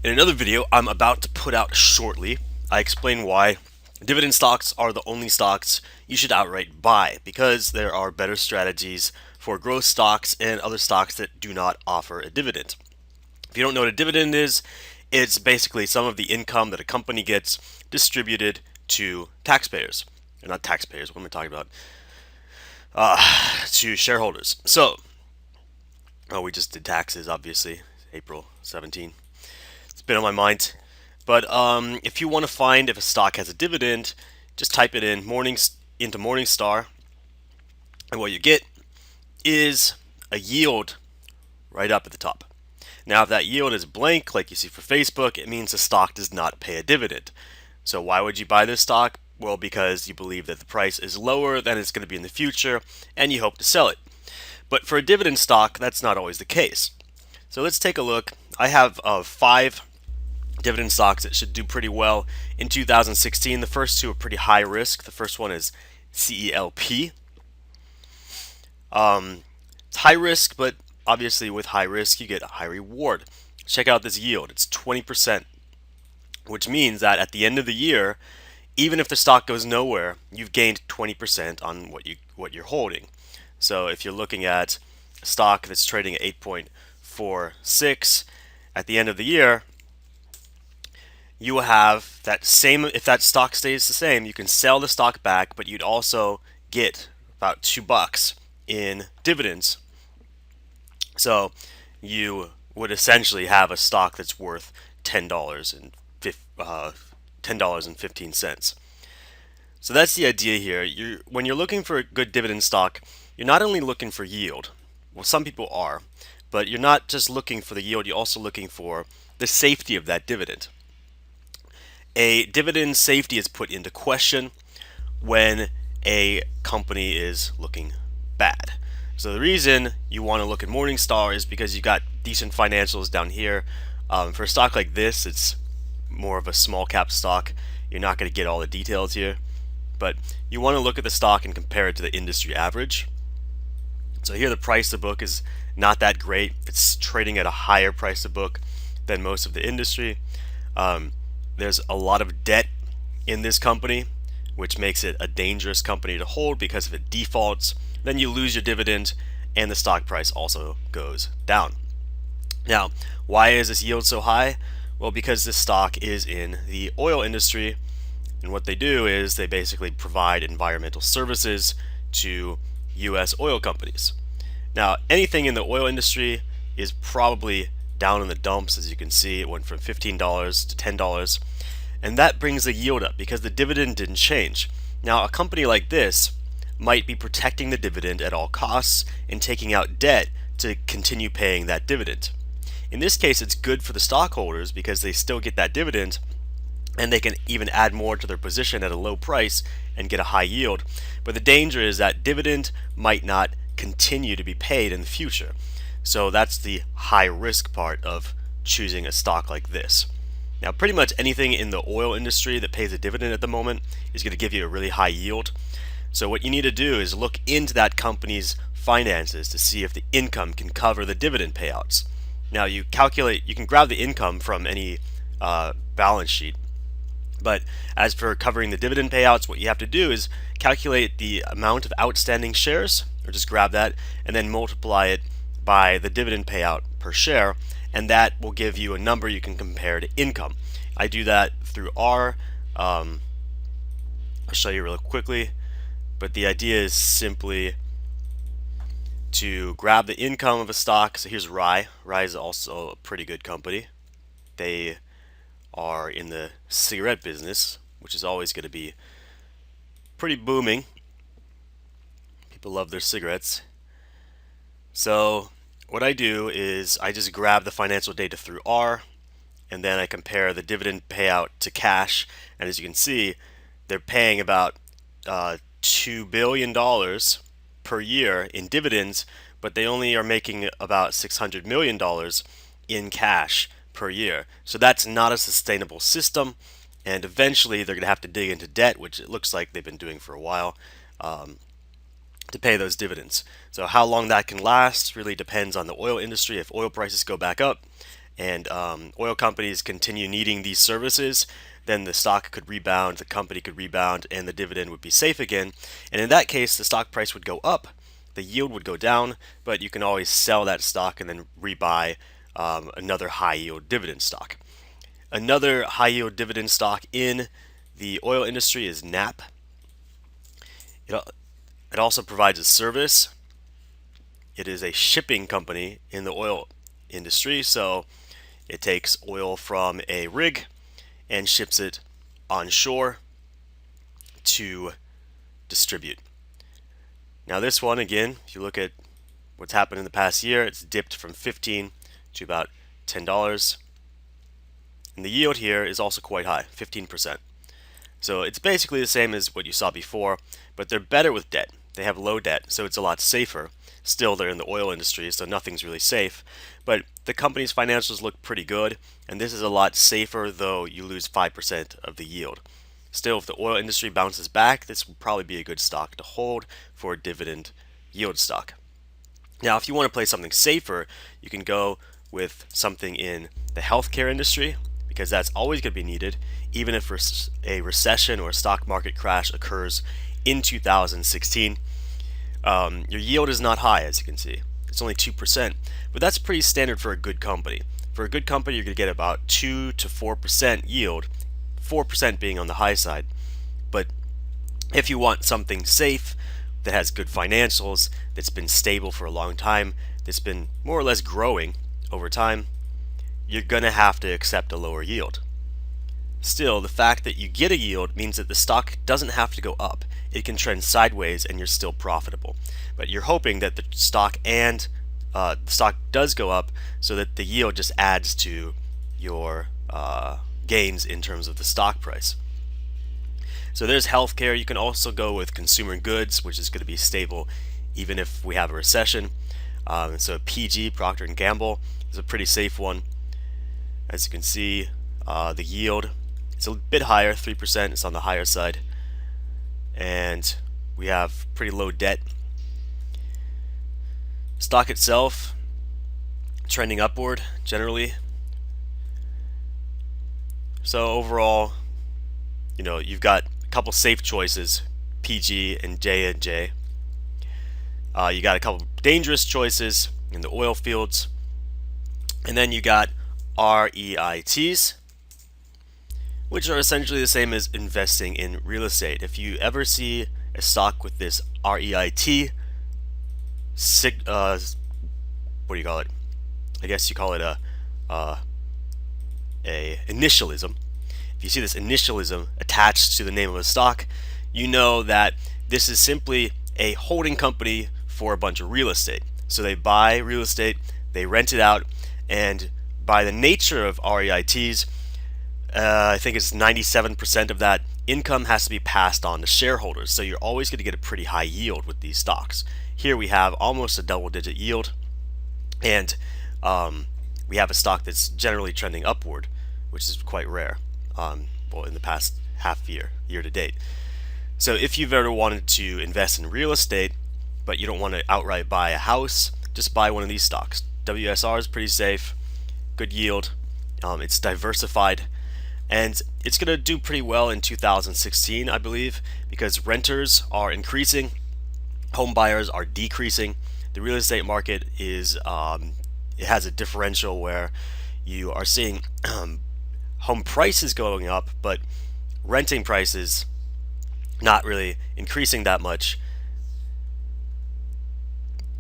In another video I'm about to put out shortly, I explain why dividend stocks are the only stocks you should outright buy because there are better strategies for growth stocks and other stocks that do not offer a dividend. If you don't know what a dividend is, it's basically some of the income that a company gets distributed to taxpayers. Or not taxpayers, what am I talking about? To shareholders. We just did taxes, obviously, April 17. It's been on my mind. But if you want to find if a stock has a dividend, just type it in into Morningstar, and what you get is a yield right up at the top. Now, if that yield is blank, like you see for Facebook, it means the stock does not pay a dividend. So why would you buy this stock? Well, because you believe that the price is lower than it's going to be in the future, and you hope to sell it. But for a dividend stock, that's not always the case. So let's take a look. I have 5 dividend stocks that should do pretty well in 2016. The first two are pretty high risk. The first one is CELP. It's high risk, but obviously with high risk, you get a high reward. Check out this yield. It's 20%, which means that at the end of the year, even if the stock goes nowhere, you've gained 20% on what you're holding. So if you're looking at a stock that's trading at 8.46 at the end of the year, you will have that same. If that stock stays the same, you can sell the stock back, but you'd also get about $2 in dividends. So you would essentially have a stock that's worth $10.15. So that's the idea here. When you're looking for a good dividend stock, you're not only looking for yield. Well, some people are, but you're not just looking for the yield. You're also looking for the safety of that dividend. A dividend safety is put into question when a company is looking bad. So the reason you want to look at Morningstar is because you got decent financials down here. For a stock like this, it's more of a small cap stock. You're not going to get all the details here, but you want to look at the stock and compare it to the industry average. So here the price to book is not that great. It's trading at a higher price to book than most of the industry. There's a lot of debt in this company, which makes it a dangerous company to hold because if it defaults, then you lose your dividend and the stock price also goes down. Now, why is this yield so high? Well, because this stock is in the oil industry, and what they do is they basically provide environmental services to US oil companies. Now, anything in the oil industry is probably down in the dumps. As you can see, it went from $15 to $10, and that brings the yield up because the dividend didn't change. Now, a company like this might be protecting the dividend at all costs and taking out debt to continue paying that dividend. In this case, it's good for the stockholders because they still get that dividend and they can even add more to their position at a low price and get a high yield. But the danger is that dividend might not continue to be paid in the future. So that's the high risk part of choosing a stock like this. Now, pretty much anything in the oil industry that pays a dividend at the moment is going to give you a really high yield. So what you need to do is look into that company's finances to see if the income can cover the dividend payouts. Now you can grab the income from any balance sheet, but as for covering the dividend payouts, what you have to do is calculate the amount of outstanding shares, or just grab that and then multiply it by the dividend payout per share, and that will give you a number you can compare to income. I do that through R. I'll show you real quickly, but the idea is simply to grab the income of a stock. So here's Rye. Rye is also a pretty good company. They are in the cigarette business, which is always going to be pretty booming. People love their cigarettes. So what I do is I just grab the financial data through R, and then I compare the dividend payout to cash. And as you can see, they're paying about $2 billion per year in dividends, but they only are making about $600 million in cash per year. So that's not a sustainable system, and eventually they're going to have to dig into debt, which it looks like they've been doing for a while, to pay those dividends. So how long that can last really depends on the oil industry. If oil prices go back up and oil companies continue needing these services, then the stock could rebound, the company could rebound, and the dividend would be safe again. And in that case, the stock price would go up, the yield would go down, but you can always sell that stock and then rebuy another high yield dividend stock. Another high yield dividend stock in the oil industry is NAP. It also provides a service. It is a shipping company in the oil industry, so it takes oil from a rig and ships it onshore to distribute. Now this one, again, if you look at what's happened in the past year, it's dipped from 15 to about $10. And the yield here is also quite high, 15%. So it's basically the same as what you saw before, but they're better with debt. They have low debt, so it's a lot safer. Still, they're in the oil industry, so nothing's really safe. But the company's financials look pretty good, and this is a lot safer, though you lose 5% of the yield. Still, if the oil industry bounces back, this will probably be a good stock to hold for a dividend yield stock. Now, if you want to play something safer, you can go with something in the healthcare industry, because that's always going to be needed, even if a recession or a stock market crash occurs in 2016. Your yield is not high, as you can see. It's only 2%, but that's pretty standard for a good company. For a good company, you're going to get about 2 to 4% yield, 4% being on the high side. But if you want something safe, that has good financials, that's been stable for a long time, that's been more or less growing over time, you're going to have to accept a lower yield. Still, the fact that you get a yield means that the stock doesn't have to go up. It can trend sideways and you're still profitable. But you're hoping that the stock does go up so that the yield just adds to your gains in terms of the stock price. So there's healthcare. You can also go with consumer goods, which is going to be stable even if we have a recession. So PG, Procter & Gamble, is a pretty safe one. As you can see, the yield is a bit higher, 3%. It's on the higher side. And we have pretty low debt. Stock itself trending upward generally. So overall, you've got a couple safe choices, PG and J&J. You got a couple dangerous choices in the oil fields. And then you got REITs, which are essentially the same as investing in real estate. If you ever see a stock with this REIT, what do you call it? I guess you call it a initialism. If you see this initialism attached to the name of a stock, you know that this is simply a holding company for a bunch of real estate. So they buy real estate, they rent it out, and by the nature of REITs, I think it's 97% of that income has to be passed on to shareholders. So you're always going to get a pretty high yield with these stocks. Here we have almost a double-digit yield, and we have a stock that's generally trending upward, which is quite rare. In the past year to date. So if you've ever wanted to invest in real estate, but you don't want to outright buy a house, just buy one of these stocks. WSR is pretty safe, good yield, it's diversified, and it's going to do pretty well in 2016, I believe, because renters are increasing, home buyers are decreasing. The real estate market is it has a differential where you are seeing home prices going up, but renting prices not really increasing that much.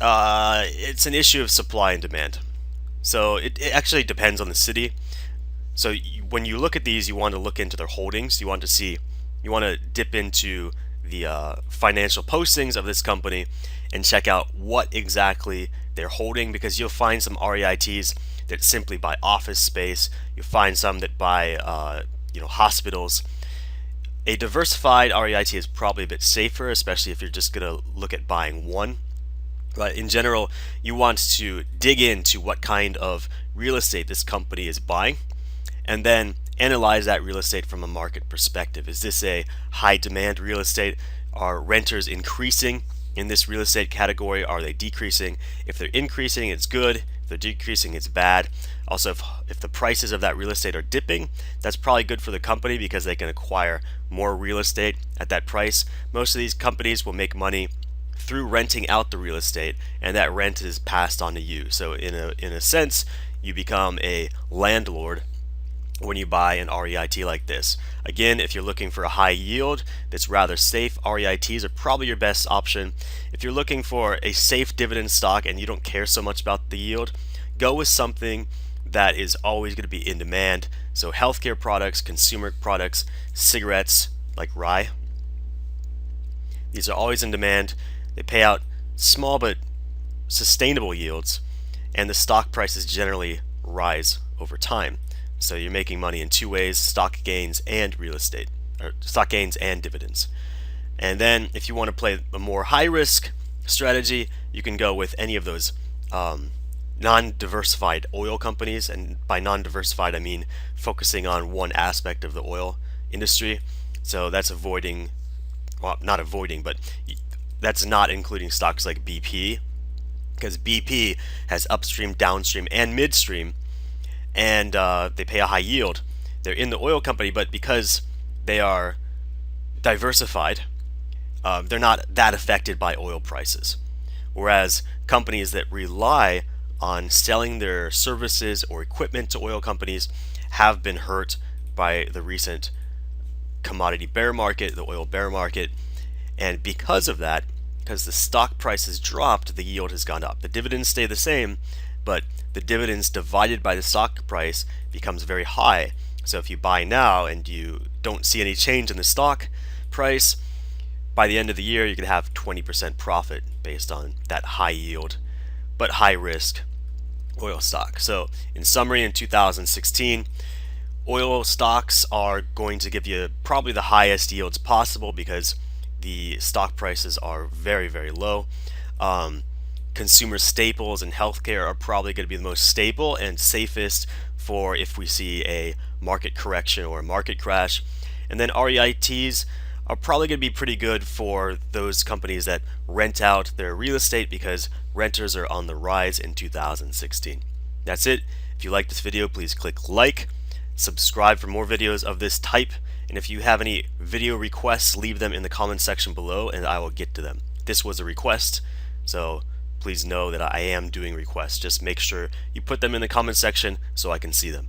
It's an issue of supply and demand. So it actually depends on the city. So when you look at these, you want to look into their holdings. You want to dip into the financial postings of this company and check out what exactly they're holding, because you'll find some REITs that simply buy office space. You'll find some that buy hospitals. A diversified REIT is probably a bit safer, especially if you're just going to look at buying one. But in general, you want to dig into what kind of real estate this company is buying, and then analyze that real estate from a market perspective. Is this a high demand real estate? Are renters increasing in this real estate category? Are they decreasing? If they're increasing, it's good. If they're decreasing, it's bad. Also, if the prices of that real estate are dipping, that's probably good for the company because they can acquire more real estate at that price. Most of these companies will make money through renting out the real estate, and that rent is passed on to you. So in a sense, you become a landlord when you buy an REIT like this. Again, if you're looking for a high yield that's rather safe, REITs are probably your best option. If you're looking for a safe dividend stock and you don't care so much about the yield, go with something that is always going to be in demand. So healthcare products, consumer products, cigarettes like rye. These are always in demand. They pay out small but sustainable yields, and the stock prices generally rise over time. So you're making money in two ways: stock gains and real estate, or stock gains and dividends. And then if you want to play a more high risk strategy, you can go with any of those non-diversified oil companies. And by non-diversified, I mean focusing on one aspect of the oil industry. So that's avoiding, well, not avoiding, but that's not including stocks like BP, because BP has upstream, downstream, and midstream, and they pay a high yield. They're in the oil company, but because they are diversified, they're not that affected by oil prices. Whereas companies that rely on selling their services or equipment to oil companies have been hurt by the recent commodity bear market, the oil bear market, and because of that, because the stock price has dropped, the yield has gone up. The dividends stay the same, but the dividends divided by the stock price becomes very high. So if you buy now and you don't see any change in the stock price, by the end of the year you can have 20% profit based on that high yield but high risk oil stock. So in summary, in 2016, oil stocks are going to give you probably the highest yields possible because the stock prices are very, very low. Consumer staples and healthcare are probably going to be the most stable and safest for if we see a market correction or a market crash. And then REITs are probably going to be pretty good for those companies that rent out their real estate because renters are on the rise in 2016. That's it. If you like this video, please click like, subscribe for more videos of this type, and if you have any video requests, leave them in the comment section below and I will get to them. This was a request, so please know that I am doing requests. Just make sure you put them in the comment section so I can see them.